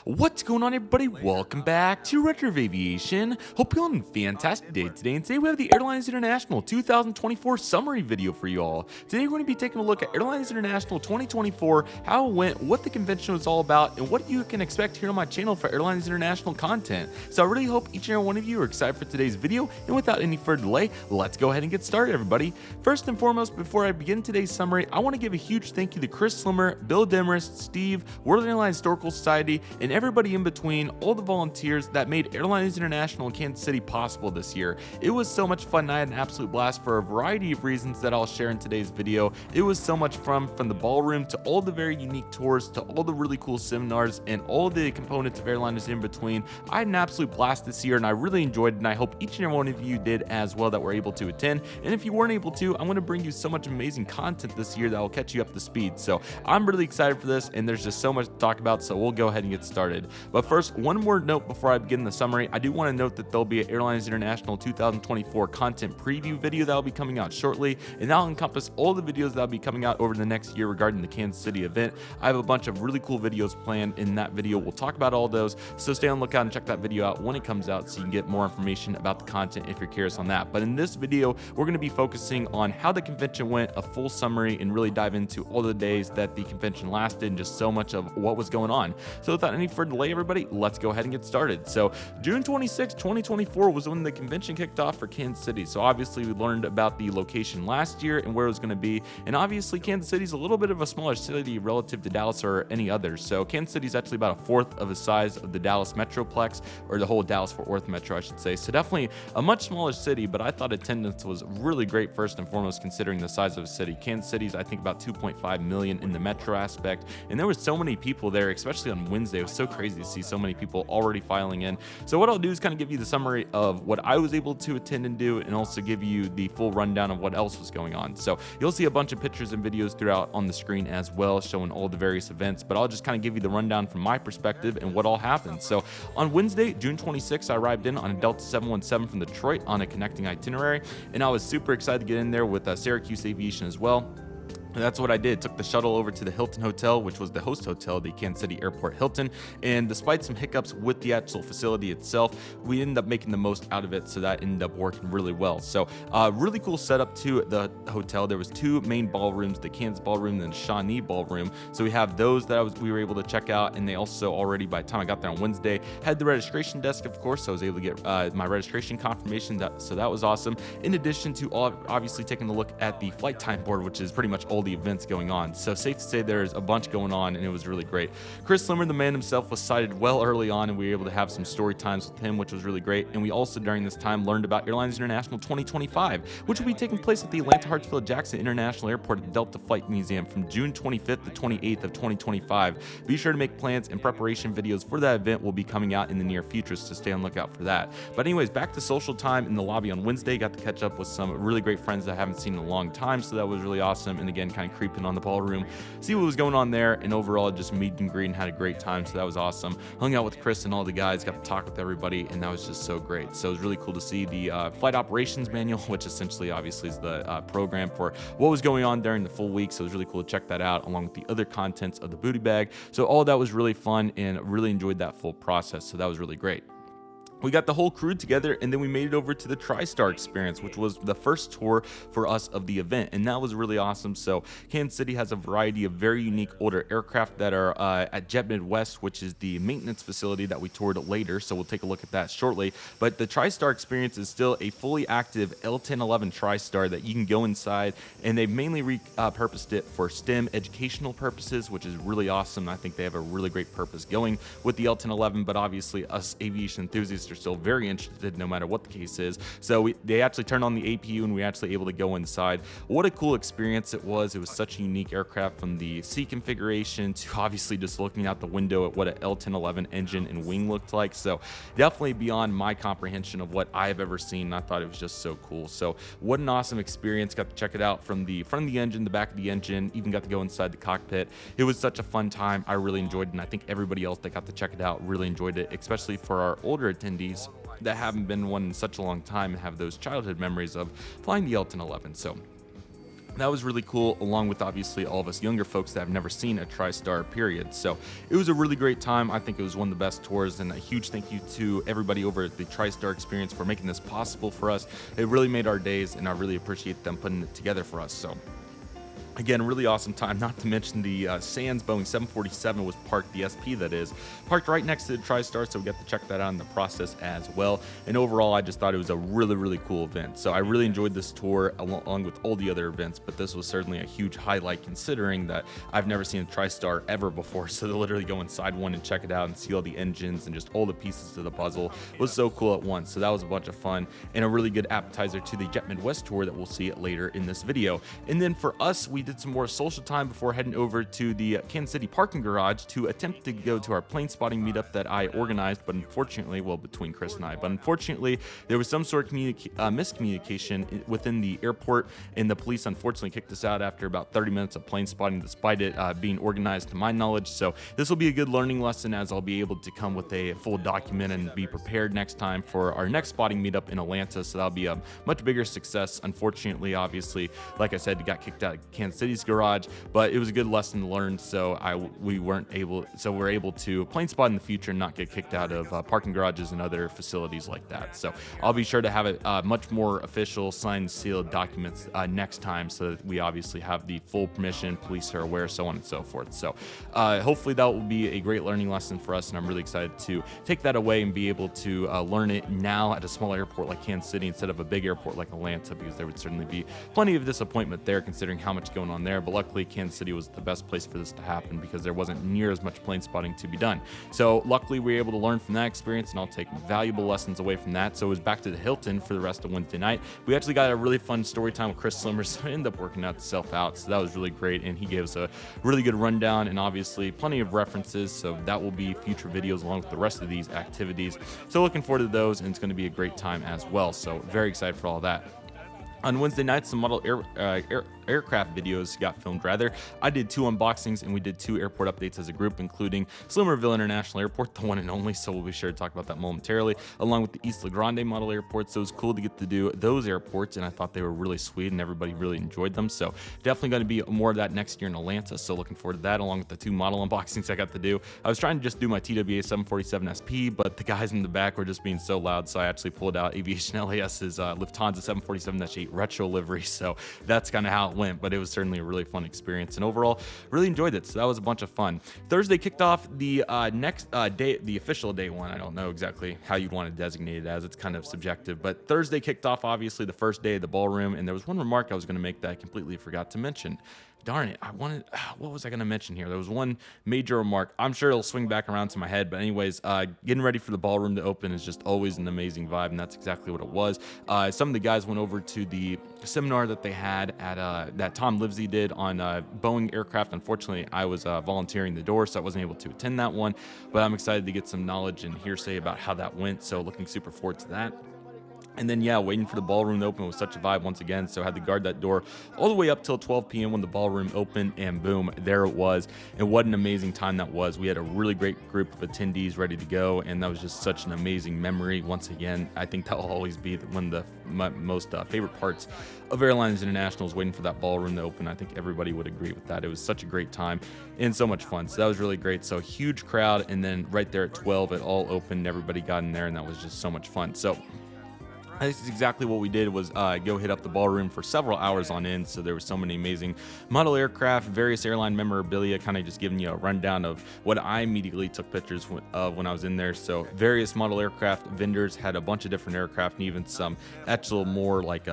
What's going on, everybody? Welcome back to Redriveraviation. Hope you're on a fantastic day today. And today we have the Airliners International 2024 summary video for you all. Today we're going to be taking a look at Airliners International 2024, how it went, what the convention was all about, and what you can expect here on my channel for Airliners International content. So I really hope each and every one of you are excited for today's video. And without any further delay, let's go ahead and get started, everybody. First and foremost, before I begin today's summary, I want to give a huge thank you to Chris Slimmer, Bill Demarest, Steve, World Airlines Historical Society, and everybody in between, all the volunteers that made Airliners International in Kansas City possible this year. It was so much fun, and I had an absolute blast for a variety of reasons that I'll share in today's video. It was so much fun, from the ballroom to all the very unique tours to all the really cool seminars and all the components of airliners in between. I had an absolute blast this year, and I really enjoyed it, and I hope each and every one of you did as well that were able to attend. And if you weren't able to, I'm going to bring you so much amazing content this year that will catch you up to speed. So I'm really excited for this, and there's just so much to talk about, so we'll go ahead and get started. But first, one more note before I begin the summary. I do want to note that there'll be an Airliners International 2024 content preview video that will be coming out shortly, and that'll encompass all the videos that will be coming out over the next year regarding the Kansas City event. I have a bunch of really cool videos planned in that video. We'll talk about all those, so stay on the lookout and check that video out when it comes out so you can get more information about the content if you're curious on that. But in this video, we're going to be focusing on how the convention went, a full summary, and really dive into all the days that the convention lasted and just so much of what was going on. So without any further delay, everybody, let's go ahead and get started. So June 26, 2024 was when the convention kicked off for Kansas City. So obviously we learned about the location last year and where it was going to be. And obviously Kansas City is a little bit of a smaller city relative to Dallas or any others. So Kansas City is actually about a fourth of the size of the Dallas Metroplex, or the whole Dallas-Fort Worth Metro, I should say. So definitely a much smaller city, but I thought attendance was really great first and foremost considering the size of the city. Kansas City's, I think, about 2.5 million in the metro aspect, and there was so many people there, especially on Wednesday. It was so crazy to see so many people already filing in. So what I'll do is kind of give you the summary of what I was able to attend and do, and also give you the full rundown of what else was going on. So you'll see a bunch of pictures and videos throughout on the screen as well, showing all the various events, but I'll just kind of give you the rundown from my perspective and what all happened. So on Wednesday, June 26th, I arrived in on a Delta 717 from Detroit on a connecting itinerary, and I was super excited to get in there with Syracuse Aviation as well. And that's what I did. Took the shuttle over to the Hilton Hotel, which was the host hotel, the Kansas City Airport Hilton. And despite some hiccups with the actual facility itself, we ended up making the most out of it. So that ended up working really well. So really cool setup to the hotel. There was two main ballrooms, the Kansas Ballroom and the Shawnee Ballroom. So we have those that we were able to check out. And they also already, by the time I got there on Wednesday, had the registration desk, of course. So I was able to get my registration confirmation. So that was awesome. In addition to obviously taking a look at the flight time board, which is pretty much all the events going on. So safe to say there's a bunch going on, and it was really great. Chris Slimmer, the man himself, was sighted well early on, and we were able to have some story times with him, which was really great. And we also during this time learned about Airliners International 2025, which will be taking place at the Atlanta Hartsfield Jackson International Airport at the Delta Flight Museum from June 25th to 28th of 2025. Be sure to make plans, and preparation videos for that event will be coming out in the near future, so stay on the lookout for that. But anyways, back to social time in the lobby on Wednesday. Got to catch up with some really great friends that I haven't seen in a long time, so that was really awesome. And again, kind of creeping on the ballroom, see what was going on there, and overall just meet and greet and had a great time. So that was awesome. Hung out with Chris and all the guys, got to talk with everybody, and that was just so great. So it was really cool to see the flight operations manual, which essentially obviously is the program for what was going on during the full week. So it was really cool to check that out along with the other contents of the booty bag. So all that was really fun, and really enjoyed that full process. So that was really great. We got the whole crew together, and then we made it over to the TriStar experience, which was the first tour for us of the event, and that was really awesome. So Kansas City has a variety of very unique older aircraft that are at Jet Midwest, which is the maintenance facility that we toured later, so we'll take a look at that shortly. But the TriStar experience is still a fully active L1011 TriStar that you can go inside, and they've mainly repurposed it for STEM educational purposes, which is really awesome. I think they have a really great purpose going with the L1011, but obviously us aviation enthusiasts are still very interested no matter what the case is. So they actually turned on the APU, and we were actually able to go inside. What a cool experience it was. It was such a unique aircraft, from the seat configuration to obviously just looking out the window at what an L1011 engine and wing looked like. So definitely beyond my comprehension of what I have ever seen. I thought it was just so cool. So what an awesome experience. Got to check it out from the front of the engine, the back of the engine, even got to go inside the cockpit. It was such a fun time. I really enjoyed it, and I think everybody else that got to check it out really enjoyed it, especially for our older attendees that haven't been one in such a long time and have those childhood memories of flying the L1011. So That was really cool, along with obviously all of us younger folks that have never seen a TriStar period. So it was a really great time. I think it was one of the best tours, and a huge thank you to everybody over at the TriStar Experience for making this possible for us. It really made our days, and I really appreciate them putting it together for us. So again, really awesome time. Not to mention the Sands Boeing 747 was parked, the SP that is, parked right next to the TriStar, so we got to check that out in the process as well. And overall, I just thought it was a really, really cool event. So I really enjoyed this tour along with all the other events, but this was certainly a huge highlight considering that I've never seen a TriStar ever before. So to literally go inside one and check it out and see all the engines and just all the pieces to the puzzle was so cool at once. So that was a bunch of fun and a really good appetizer to the Jet Midwest tour that we'll see later in this video. And then for us, we did some more social time before heading over to the Kansas City parking garage to attempt to go to our plane spotting meetup that I organized, but unfortunately, well, between Chris and I, but unfortunately, there was some sort of miscommunication within the airport, and the police unfortunately kicked us out after about 30 minutes of plane spotting, despite it being organized to my knowledge. So this will be a good learning lesson, as I'll be able to come with a full document and be prepared next time for our next spotting meetup in Atlanta. So that'll be a much bigger success. Unfortunately, obviously, like I said, got kicked out of Kansas City's garage, but it was a good lesson learned. So we're able to plane spot in the future and not get kicked out of parking garages and other facilities like that. So I'll be sure to have it much more official, signed, sealed documents next time, so that we obviously have the full permission, police are aware, so on and so forth. So hopefully that will be a great learning lesson for us, and I'm really excited to take that away and be able to learn it now at a small airport like Kansas City instead of a big airport like Atlanta, because there would certainly be plenty of disappointment there considering how much going on there. But luckily, Kansas City was the best place for this to happen because there wasn't near as much plane spotting to be done. So luckily, we were able to learn from that experience, and I'll take valuable lessons away from that. So it was back to the Hilton for the rest of Wednesday night. We actually got a really fun story time with Chris Slimmer, so it ended up working out itself out. So that was really great, and he gave us a really good rundown and obviously plenty of references. So that will be future videos along with the rest of these activities. So looking forward to those, and it's going to be a great time as well. So very excited for all that. On Wednesday night, some model aircraft videos got filmed. I did 2 unboxings, and we did 2 airport updates as a group, including Slimerville International Airport, the one and only, so we'll be sure to talk about that momentarily, along with the Isla Grande model airport. So it was cool to get to do those airports, and I thought they were really sweet, and everybody really enjoyed them. So definitely going to be more of that next year in Atlanta, so looking forward to that, along with the 2 model unboxings I got to do. I was trying to just do my TWA 747 SP, but the guys in the back were just being so loud, so I actually pulled out Aviation LAS's Lufthansa 747-8 retro livery. So that's kind of how it went, but it was certainly a really fun experience, and overall really enjoyed it. So that was a bunch of fun. Thursday kicked off the next day, the official day one. I don't know exactly how you'd want to designate it, as it's kind of subjective, but Thursday kicked off obviously the first day of the ballroom, and there was one remark I was going to make that I completely forgot to mention. Darn it, what was I going to mention here? There was one major remark. I'm sure it'll swing back around to my head, but anyways, getting ready for the ballroom to open is just always an amazing vibe, and that's exactly what it was. Some of the guys went over to the seminar that they had at that Tom Livesey did on Boeing aircraft. Unfortunately, I was volunteering the door, so I wasn't able to attend that one, but I'm excited to get some knowledge and hearsay about how that went, so looking super forward to that. And then, yeah, waiting for the ballroom to open was such a vibe once again, so I had to guard that door all the way up till 12 p.m. when the ballroom opened, and boom, there it was. And what an amazing time that was. We had a really great group of attendees ready to go, and that was just such an amazing memory. Once again, I think that will always be one of my most favorite parts of Airliners International, is waiting for that ballroom to open. I think everybody would agree with that. It was such a great time and so much fun. So that was really great. So huge crowd, and then right there at 12, it all opened, everybody got in there, and that was just so much fun. So this is exactly what we did, was go hit up the ballroom for several hours on end. So there were so many amazing model aircraft, various airline memorabilia, kind of just giving you a rundown of what I immediately took pictures of when I was in there. So various model aircraft vendors had a bunch of different aircraft, and even some actual more like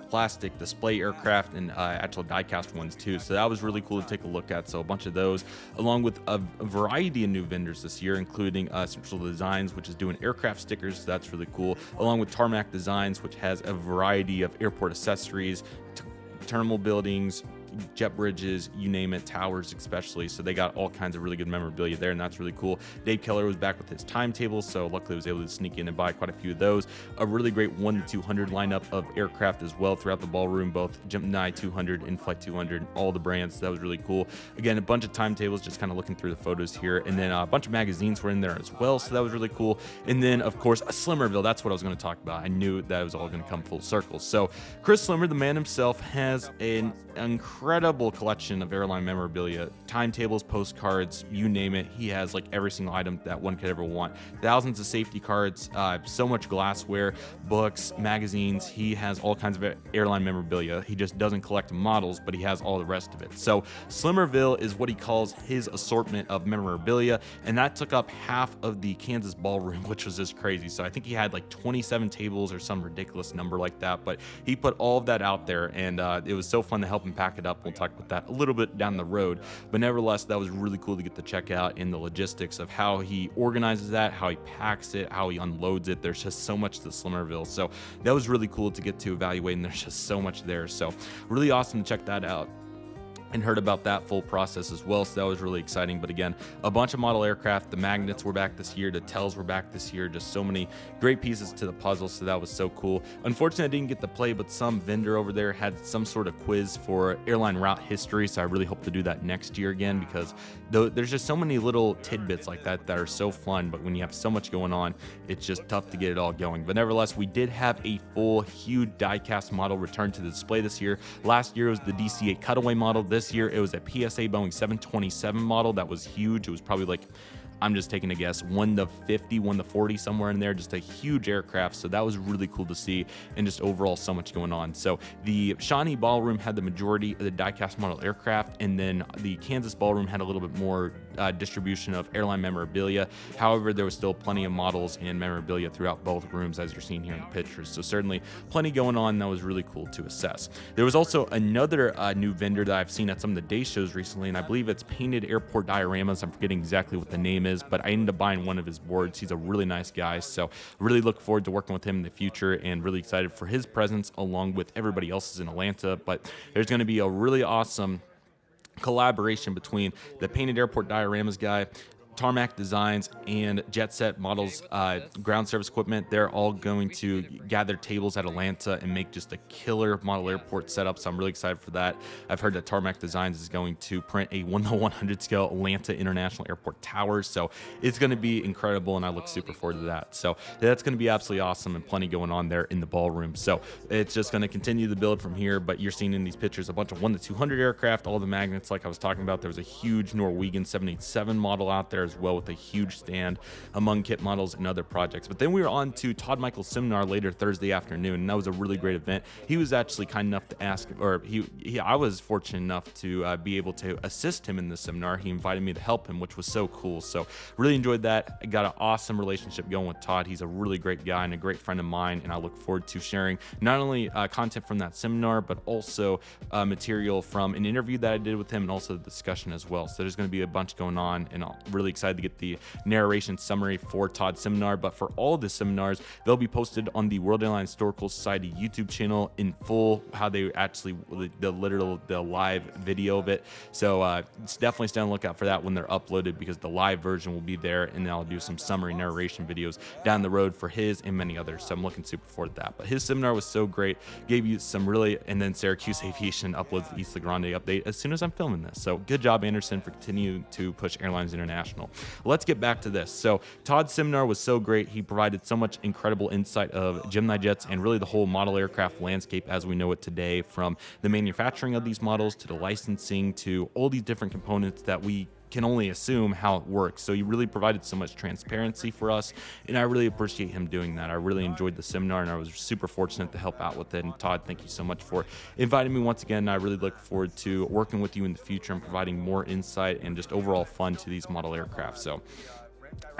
plastic display aircraft and actual die-cast ones too. So that was really cool to take a look at. So a bunch of those, along with a variety of new vendors this year, including Central Designs, which is doing aircraft stickers. So that's really cool, along with Tarmac Designs, which has a variety of airport accessories, terminal buildings, jet bridges, you name it, towers especially. So they got all kinds of really good memorabilia there, and that's really cool. Dave Keller was back with his timetables, so luckily I was able to sneak in and buy quite a few of those. A really great 1 to 200 lineup of aircraft as well throughout the ballroom, both Gemini 200 and Flight 200, all the brands. So that was really cool. Again, a bunch of timetables, just kind of looking through the photos here, and then a bunch of magazines were in there as well, so that was really cool. And then of course a Slimmerville, that's what I was going to talk about. I knew that it was all going to come full circle. So Chris Slimmer, the man himself, has an incredible collection of airline memorabilia, timetables, postcards, you name it. He has like every single item that one could ever want. Thousands of safety cards, so much glassware, books, magazines. He has all kinds of airline memorabilia. He just doesn't collect models, but he has all the rest of it. So Slimmerville is what he calls his assortment of memorabilia, and that took up half of the Kansas ballroom, which was just crazy. So I think he had like 27 tables or some ridiculous number like that, but he put all of that out there, and it was so fun to help him pack it up. We'll talk about that a little bit down the road, but nevertheless, that was really cool to get to check out in the logistics of how he organizes that, how he packs it, how he unloads it. There's just so much to Slimmerville, so that was really cool to get to evaluate, and there's just so much there. So really awesome to check that out, and heard about that full process as well, so that was really exciting. But again, a bunch of model aircraft. The magnets were back this year, the Tells were back this year, just so many great pieces to the puzzle, so that was so cool. Unfortunately, I didn't get to play, but some vendor over there had some sort of quiz for airline route history, so I really hope to do that next year again, because there's just so many little tidbits like that that are so fun, but when you have so much going on, it's just tough to get it all going. But nevertheless, we did have a full huge diecast model return to the display this year. Last year it was the DC-8 cutaway model. This year it was a PSA Boeing 727 model that was huge. It was probably like, I'm just taking a guess, 1 to 50, 1 to 40, somewhere in there, just a huge aircraft. So that was really cool to see, and just overall so much going on. So the Shawnee Ballroom had the majority of the diecast model aircraft, and then the Kansas Ballroom had a little bit more distribution of airline memorabilia. However, there was still plenty of models and memorabilia throughout both rooms, as you're seeing here in the pictures. So certainly plenty going on. That was really cool to assess. There was also another new vendor that I've seen at some of the day shows recently, and I believe it's Painted Airport Dioramas. I'm forgetting exactly what the name is, but I ended up buying one of his boards. He's a really nice guy, so really look forward to working with him in the future, and really excited for his presence along with everybody else's in Atlanta. But there's going to be a really awesome collaboration between the Painted Airport Dioramas guy, Tarmac Designs, and Jet Set Models ground service equipment. They're all going to gather tables at Atlanta and make just a killer model airport setup, so I'm really excited for that. I've heard that Tarmac Designs is going to print a 1:100 scale Atlanta International Airport tower, so it's going to be incredible, and I look super forward to that. So that's going to be absolutely awesome, and plenty going on there in the ballroom. So it's just going to continue the build from here, but you're seeing in these pictures a bunch of 1 to 200 aircraft, all the magnets like I was talking about. There was a huge Norwegian 787 model out there as well, with a huge stand among kit models and other projects. But then we were on to Todd Michael's seminar later Thursday afternoon, and that was a really great event. He was actually kind enough to ask, or I was fortunate enough to be able to assist him in the seminar. He invited me to help him, which was so cool. So really enjoyed that. I got an awesome relationship going with Todd. He's a really great guy and a great friend of mine, and I look forward to sharing not only content from that seminar, but also material from an interview that I did with him, and also the discussion as well. So there's going to be a bunch going on, and I'm really excited to get the narration summary for Todd's seminar. But for all the seminars, they'll be posted on the World Airline Historical Society YouTube channel in full, how they actually, the live video of it. So it's definitely stay on the lookout for that when they're uploaded, because the live version will be there, and then I'll do some summary narration videos down the road for his and many others. So I'm looking super forward to that. But his seminar was so great, gave you some really, and then Syracuse Aviation uploads the Isla Grande update as soon as I'm filming this. So good job, Anderson, for continuing to push Airlines International. Let's get back to this. So Todd's seminar was so great. He provided so much incredible insight of GeminiJets and really the whole model aircraft landscape as we know it today, from the manufacturing of these models to the licensing to all these different components that we can only assume how it works. So he really provided so much transparency for us, and I really appreciate him doing that. I really enjoyed the seminar, and I was super fortunate to help out with it. And Todd, thank you so much for inviting me once again. I really look forward to working with you in the future and providing more insight and just overall fun to these model aircraft. So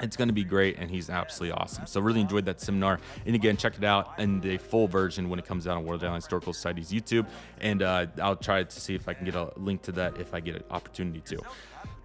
it's going to be great, and he's absolutely awesome. So really enjoyed that seminar, and again, check it out in the full version when it comes out on World Airline Historical Society's YouTube, and I'll try to see if I can get a link to that if I get an opportunity to.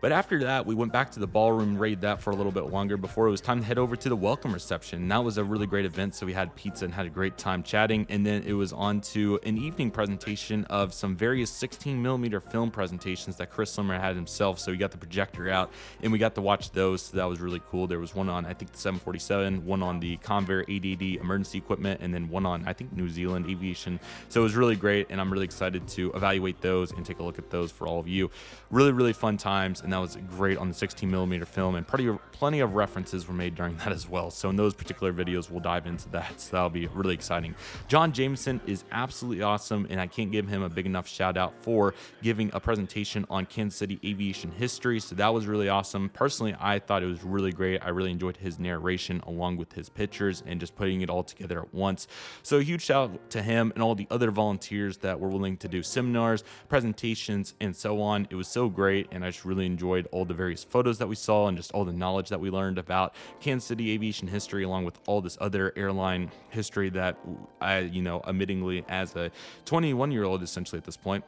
But after that, we went back to the ballroom, raided that for a little bit longer before it was time to head over to the welcome reception. And that was a really great event. So we had pizza and had a great time chatting. And then it was on to an evening presentation of some various 16mm film presentations that Chris Slimmer had himself. So we got the projector out and we got to watch those. So that was really cool. There was one on, I think, the 747, one on the Convair 880 emergency equipment, and then one on, I think, New Zealand Aviation. So it was really great, and I'm really excited to evaluate those and take a look at those for all of you. Really, really fun times, and that was great on the 16mm film, and plenty of references were made during that as well. So in those particular videos, we'll dive into that. So that'll be really exciting. John Jameson is absolutely awesome, and I can't give him a big enough shout out for giving a presentation on Kansas City aviation history. So that was really awesome. Personally, I thought it was really great. I really enjoyed his narration along with his pictures and just putting it all together at once. So a huge shout out to him and all the other volunteers that were willing to do seminars, presentations, and so on. It was so great, and I just really enjoyed all the various photos that we saw and just all the knowledge that we learned about Kansas City aviation history, along with all this other airline history that I, admittingly as a 21-year-old essentially at this point,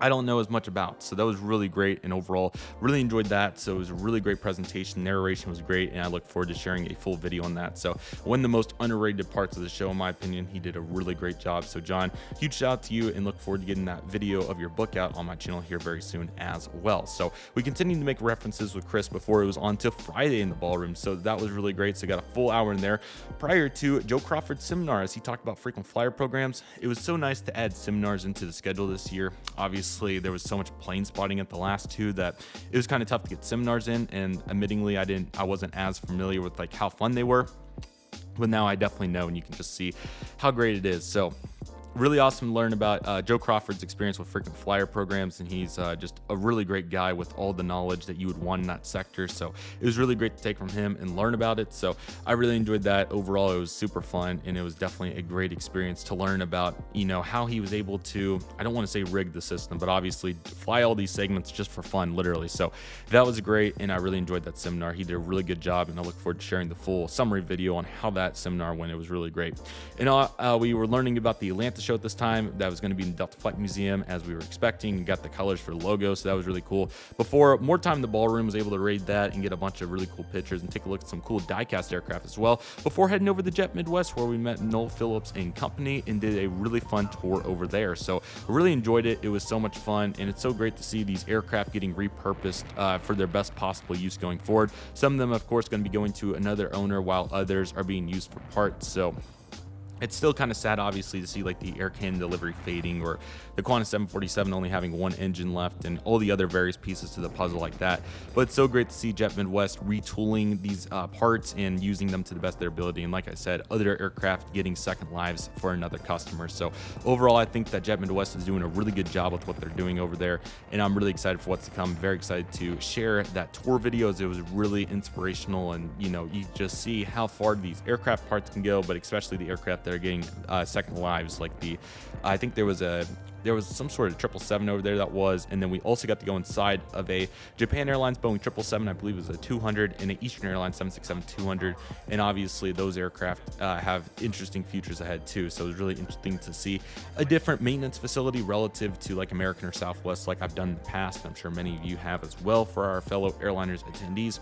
I don't know as much about. So that was really great, and overall really enjoyed that. So it was a really great presentation. Narration was great, and I look forward to sharing a full video on that. So one of the most underrated parts of the show, in my opinion. He did a really great job. So John, huge shout out to you, and look forward to getting that video of your book out on my channel here very soon as well. So we continued to make references with Chris before it was on to Friday in the ballroom. So that was really great. So got a full hour in there prior to Joe Crawford's seminar as he talked about frequent flyer programs. It was so nice to add seminars into the schedule this year. Obviously, there was so much plane spotting at the last two that it was kind of tough to get seminars in, and admittingly I wasn't as familiar with like how fun they were, but now I definitely know, and you can just see how great it is. So really awesome to learn about Joe Crawford's experience with frequent flyer programs, and he's just a really great guy with all the knowledge that you would want in that sector. So it was really great to take from him and learn about it. So I really enjoyed that. Overall, it was super fun, and it was definitely a great experience to learn about, how he was able to, I don't want to say rig the system, but obviously fly all these segments just for fun, literally. So that was great, and I really enjoyed that seminar. He did a really good job, and I look forward to sharing the full summary video on how that seminar went. It was really great. And we were learning about the Atlanta show at this time. That was going to be in the Delta Flight Museum as we were expecting, and got the colors for the logo, so that was really cool. Before more time in the ballroom, was able to raid that and get a bunch of really cool pictures and take a look at some cool die-cast aircraft as well before heading over to Jet Midwest, where we met Noel Phillips and company and did a really fun tour over there. So I really enjoyed it. It was so much fun, and it's so great to see these aircraft getting repurposed for their best possible use going forward. Some of them, of course, going to be going to another owner, while others are being used for parts. So it's still kind of sad, obviously, to see like the Air Canada delivery fading, or the Qantas 747 only having one engine left, and all the other various pieces to the puzzle like that. But it's so great to see Jet Midwest retooling these parts and using them to the best of their ability. And like I said, other aircraft getting second lives for another customer. So overall, I think that Jet Midwest is doing a really good job with what they're doing over there, and I'm really excited for what's to come. Very excited to share that tour video, as it was really inspirational, and you just see how far these aircraft parts can go, but especially the aircraft that are getting second lives, like I think there was some sort of 777 over there that was, and then we also got to go inside of a Japan Airlines Boeing 777, I believe it was a 200, and an Eastern Airlines 767-200, and obviously those aircraft have interesting futures ahead too. So it was really interesting to see a different maintenance facility relative to like American or Southwest, like I've done in the past, and I'm sure many of you have as well for our fellow Airliners attendees.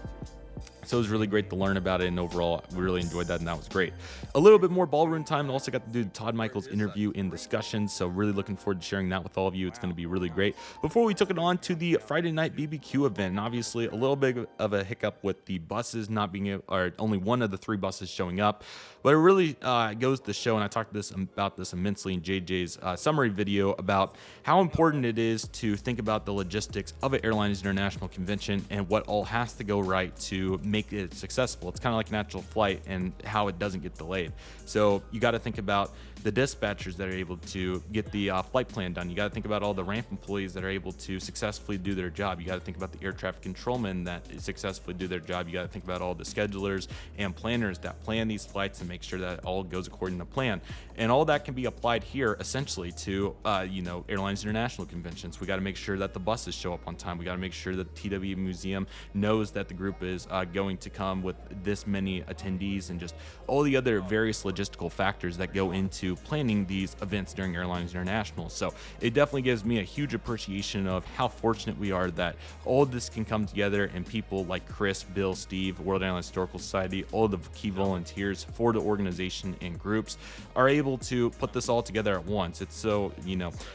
So it was really great to learn about it, and overall we really enjoyed that, and that was great. A little bit more ballroom time, and also got to do Todd Michaels interview and discussion, so really looking forward to sharing that with all of you. It's going to be really great. Before we took it on to the Friday night BBQ event, and obviously a little bit of a hiccup with the buses not being able, or only one of the three buses showing up, but it really goes to show, and I talked about this immensely in JJ's summary video, about how important it is to think about the logistics of an Airliners International convention and what all has to go right to make it successful. It's kind of like natural flight and how it doesn't get delayed. So you got to think about the dispatchers that are able to get the flight plan done. You got to think about all the ramp employees that are able to successfully do their job. You got to think about the air traffic controlmen that successfully do their job. You got to think about all the schedulers and planners that plan these flights and make sure that it all goes according to plan. And all that can be applied here essentially to Airlines International conventions. We got to make sure that the buses show up on time. We got to make sure that the TW Museum knows that the group is going going to come with this many attendees and just all the other various logistical factors that go into planning these events during Airliners International. So it definitely gives me a huge appreciation of how fortunate we are that all of this can come together, and people like Chris, Bill, Steve, World Airline Historical Society, all the key volunteers for the organization and groups are able to put this all together at once. It's so,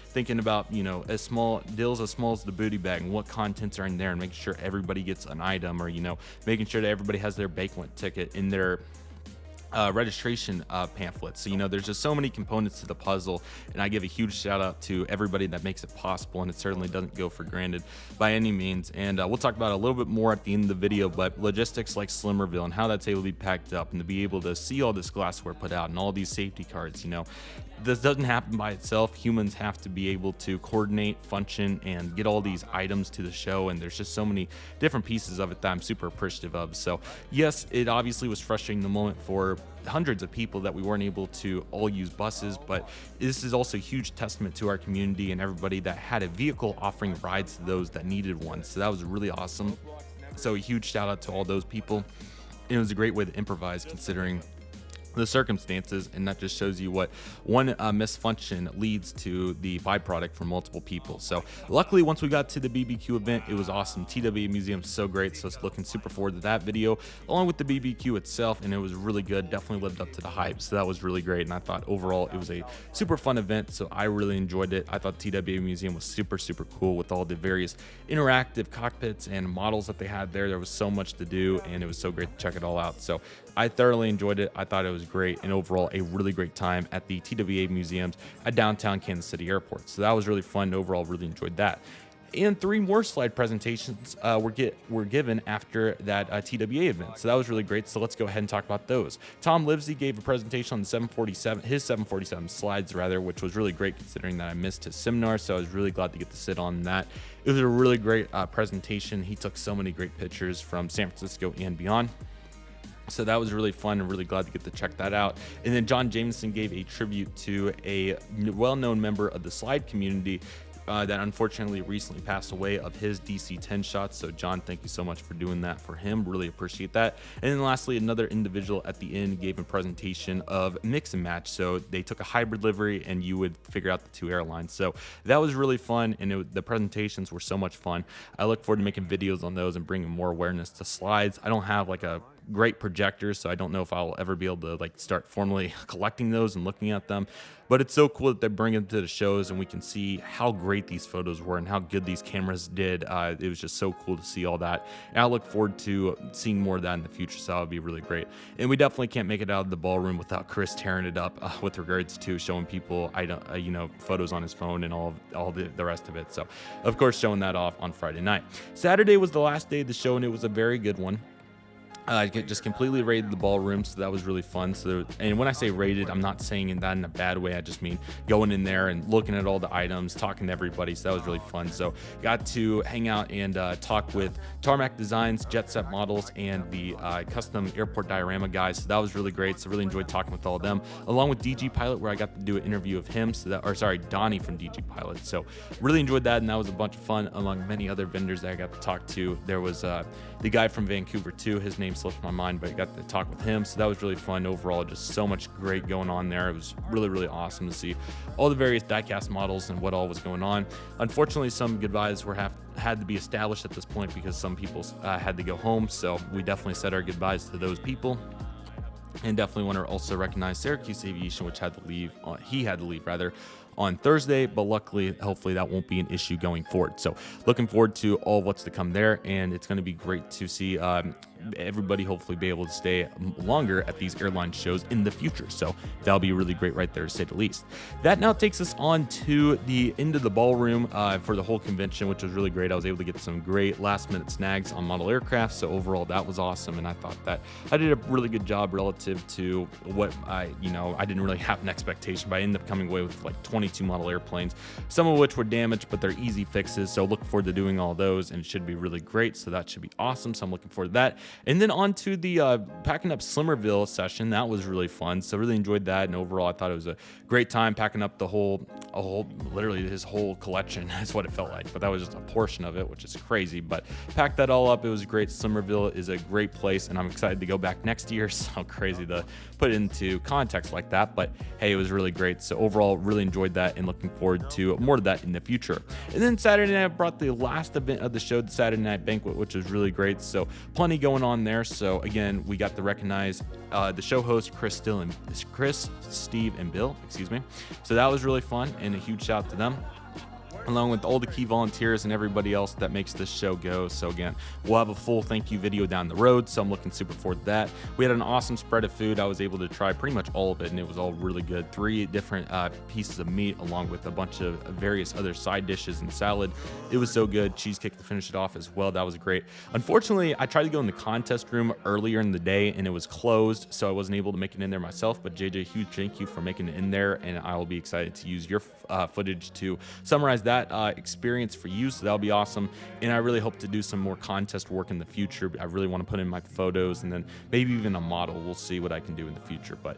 thinking about, as small deals as small as the booty bag and what contents are in there, and making sure everybody gets an item, or, making sure that everybody has their banquet ticket in their registration pamphlets. So there's just so many components to the puzzle, and I give a huge shout out to everybody that makes it possible, and it certainly doesn't go for granted by any means. And we'll talk about it a little bit more at the end of the video, but logistics like Slimmerville and how that's able to be packed up, and to be able to see all this glassware put out and all these safety cards, this doesn't happen by itself. Humans have to be able to coordinate, function, and get all these items to the show, and there's just so many different pieces of it that I'm super appreciative of. So yes, it obviously was frustrating in the moment for hundreds of people that we weren't able to all use buses, but this is also a huge testament to our community and everybody that had a vehicle offering rides to those that needed one. So that was really awesome. So a huge shout out to all those people. And it was a great way to improvise considering the circumstances, and that just shows you what one misfunction leads to the byproduct for multiple people. So luckily, once we got to the BBQ event, it was awesome. TWA Museum is so great, so it's looking super forward to that video along with the BBQ itself, and it was really good. Definitely lived up to the hype, so that was really great. And I thought overall it was a super fun event, so I really enjoyed it. I thought TWA Museum was super cool with all the various interactive cockpits and models that they had there. There was so much to do, and it was so great to check it all out. So I thoroughly enjoyed it. I thought it was great, and overall a really great time at the TWA museums at downtown Kansas City Airport. So that was really fun. Overall, really enjoyed that. And 3 more slide presentations were given after that TWA event. So that was really great. So let's go ahead and talk about those. Tom Livesey gave a presentation on the 747, his 747 slides rather, which was really great considering that I missed his seminar. So I was really glad to get to sit on that. It was a really great presentation. He took so many great pictures from San Francisco and beyond. So that was really fun, and really glad to get to check that out. And then John Jameson gave a tribute to a well-known member of the slide community that unfortunately recently passed away of his DC-10 shots. So John, thank you so much for doing that for him. Really appreciate that. And then lastly, another individual at the end gave a presentation of mix and match. So they took a hybrid livery, and you would figure out the 2 airlines. So that was really fun, and the presentations were so much fun. I look forward to making videos on those and bringing more awareness to slides. I don't have like a great projectors, so I don't know if I'll ever be able to start formally collecting those and looking at them, but it's so cool that they bring them to the shows and we can see how great these photos were and how good these cameras did. It was just so cool to see all that, and I look forward to seeing more of that in the future, so that would be really great. And we definitely can't make it out of the ballroom without Chris tearing it up with regards to showing people photos on his phone and all the rest of it. So of course showing that off on Friday night. Saturday was the last day of the show, and it was a very good one. I just completely raided the ballroom, so that was really fun. So, and when I say raided, I'm not saying that in a bad way. I just mean going in there and looking at all the items, talking to everybody. So that was really fun. So got to hang out and talk with Tarmac Designs, Jet Set Models, and the custom airport diorama guys. So that was really great. So really enjoyed talking with all of them, along with DG Pilot, where I got to do an interview of him. Donnie from DG Pilot. So really enjoyed that, and that was a bunch of fun, along many other vendors that I got to talk to. There was the guy from Vancouver too. His name slipped my mind, but I got to talk with him, so that was really fun. Overall, just so much great going on there. It was really awesome to see all the various diecast models and what all was going on. Unfortunately, some goodbyes had to be established at this point because some people had to go home, so we definitely said our goodbyes to those people. And definitely want to also recognize Syracuse Aviation, which he had to leave on Thursday, but luckily, hopefully that won't be an issue going forward. So looking forward to all what's to come there, and it's going to be great to see everybody hopefully be able to stay longer at these airline shows in the future. So that'll be really great right there, to say the least. That now takes us on to the end of the ballroom for the whole convention, which was really great. I was able to get some great last minute snags on model aircraft. So overall that was awesome. And I thought that I did a really good job relative to what I didn't really have an expectation, but I ended up coming away with like 22 model airplanes, some of which were damaged, but they're easy fixes. So looking forward to doing all those, and it should be really great. So that should be awesome. So I'm looking forward to that. And then on to the packing up Slimmerville session. That was really fun. So really enjoyed that. And overall, I thought it was a great time packing up literally his whole collection. That's what it felt like. But that was just a portion of it, which is crazy. But packed that all up. It was great. Slimmerville is a great place, and I'm excited to go back next year. So crazy to put it into context like that. But hey, it was really great. So overall, really enjoyed that and looking forward to more of that in the future. And then Saturday night, I brought the last event of the show, the Saturday Night Banquet, which was really great. So plenty going on there. So again, we got to recognize the show host, Chris, Steve, and Bill, excuse me. So that was really fun, and a huge shout out to them, along with all the key volunteers and everybody else that makes this show go. So again, we'll have a full thank you video down the road, so I'm looking super forward to that. We had an awesome spread of food. I was able to try pretty much all of it, and it was all really good. 3 different pieces of meat, along with a bunch of various other side dishes and salad. It was so good. Cheesecake to finish it off as well. That was great. Unfortunately, I tried to go in the contest room earlier in the day, and it was closed, so I wasn't able to make it in there myself. But JJ, huge thank you for making it in there, and I will be excited to use your footage to summarize that experience for you. So that'll be awesome. And I really hope to do some more contest work in the future. I really want to put in my photos and then maybe even a model. We'll see what I can do in the future. But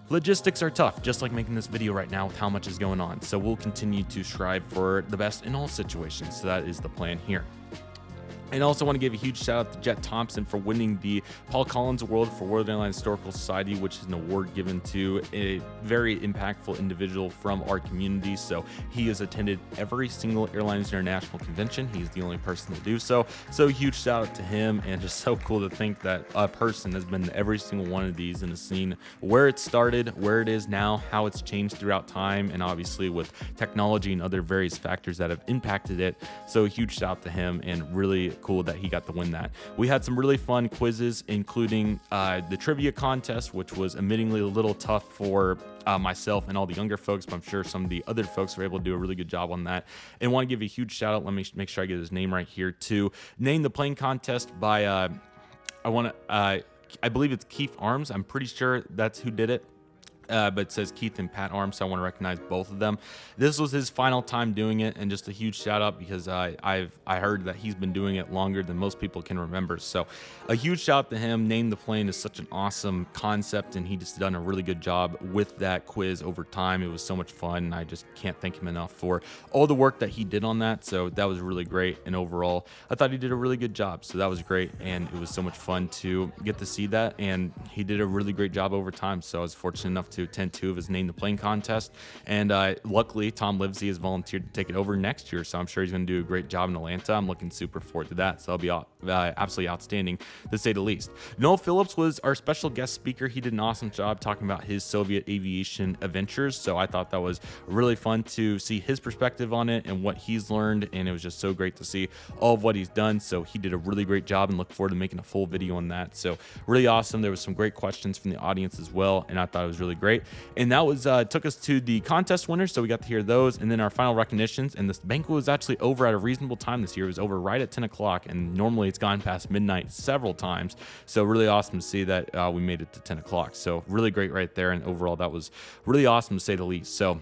logistics are tough, just like making this video right now with how much is going on. So we'll continue to strive for the best in all situations. So that is the plan here. And I also want to give a huge shout out to Jet Thompson for winning the Paul Collins Award for World Airlines Historical Society, which is an award given to a very impactful individual from our community. So he has attended every single Airliners International convention. He's the only person to do so. So huge shout out to him, and just so cool to think that a person has been to every single one of these and has seen where it started, where it is now, how it's changed throughout time, and obviously with technology and other various factors that have impacted it. So a huge shout out to him, and really cool that he got to win that. We had some really fun quizzes, including the trivia contest, which was admittingly a little tough for myself and all the younger folks, but I'm sure some of the other folks were able to do a really good job on that. And want to give a huge shout out, let me make sure I get his name right here, to Name the Plane contest by I believe it's Keith Arms. I'm pretty sure that's who did it. But it says Keith and Pat Arms, so I want to recognize both of them. This was his final time doing it, and just a huge shout out because I heard that he's been doing it longer than most people can remember. So a huge shout out to him. Name the Plane is such an awesome concept, and he just done a really good job with that quiz over time. It was so much fun, and I just can't thank him enough for all the work that he did on that. So that was really great, and overall, I thought he did a really good job. So that was great, and it was so much fun to get to see that, and he did a really great job over time. So I was fortunate enough to attend 2 of his Name the Plane contest, and luckily Tom Livesey has volunteered to take it over next year, so I'm sure he's going to do a great job in Atlanta. I'm looking super forward to that, so that'll be absolutely outstanding to say the least. Noel Phillips was our special guest speaker. He did an awesome job talking about his Soviet aviation adventures, so I thought that was really fun to see his perspective on it and what he's learned, and it was just so great to see all of what he's done. So he did a really great job, and look forward to making a full video on that. So really awesome. There was some great questions from the audience as well, and I thought it was really great. And that was took us to the contest winners, so we got to hear those, and then our final recognitions. And this banquet was actually over at a reasonable time this year. It was over right at 10 o'clock, and normally it's gone past midnight several times. So really awesome to see that we made it to 10 o'clock. So really great right there, and overall that was really awesome to say the least. So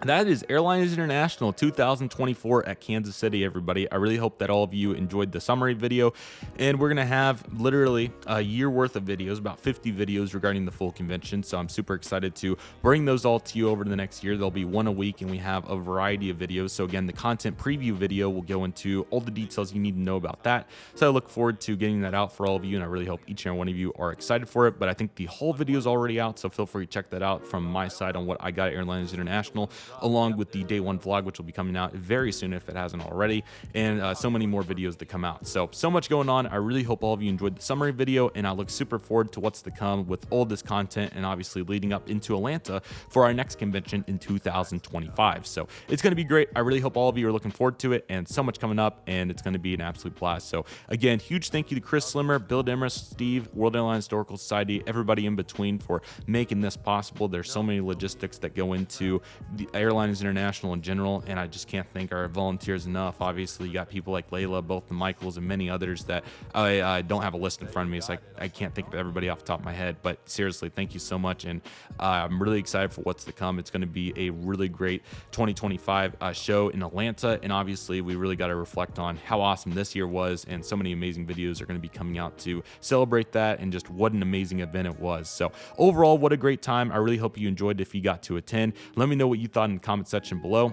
that is Airliners International 2024 at Kansas City, everybody. I really hope that all of you enjoyed the summary video, and we're going to have literally a year worth of videos, about 50 videos regarding the full convention. So I'm super excited to bring those all to you over the next year. There'll be one a week, and we have a variety of videos. So again, the content preview video will go into all the details you need to know about that. So I look forward to getting that out for all of you, and I really hope each and every one of you are excited for it. But I think the whole video is already out, so feel free to check that out from my side on what I got at Airliners International, along with the day one vlog, which will be coming out very soon if it hasn't already, and so many more videos to come out. So much going on. I really hope all of you enjoyed the summary video, and I look super forward to what's to come with all this content, and obviously leading up into Atlanta for our next convention in 2025. So it's going to be great. I really hope all of you are looking forward to it, and so much coming up, and it's going to be an absolute blast. So again, huge thank you to Chris Slimmer, Bill Demarest, Steve, World Airlines Historical Society, everybody in between for making this possible. There's so many logistics that go into the Airliners International in general, and I just can't thank our volunteers enough. Obviously, you got people like Layla, both the Michaels, and many others that I don't have a list in front of me, so I can't think of everybody off the top of my head. But seriously, thank you so much, and I'm really excited for what's to come. It's going to be a really great 2025 show in Atlanta, and obviously, we really got to reflect on how awesome this year was, and so many amazing videos are going to be coming out to celebrate that, and just what an amazing event it was. So overall, what a great time. I really hope you enjoyed it if you got to attend. Let me know what you thought in the comment section below,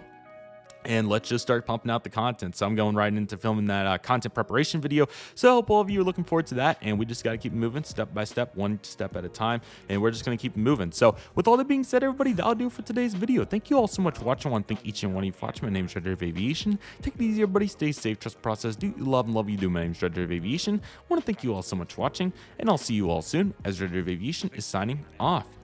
and let's just start pumping out the content. So I'm going right into filming that content preparation video. So I hope all of you are looking forward to that, and we just got to keep moving step by step, one step at a time, and we're just going to keep moving. So with all that being said, everybody, that'll do it for today's video. Thank you all so much for watching. I want to thank each and one of you for watching. My name is Redriveraviation. Take it easy, everybody. Stay safe, trust the process. Do you love and love you do. My name is Redriveraviation. I want to thank you all so much for watching, and I'll see you all soon as Redriveraviation is signing off.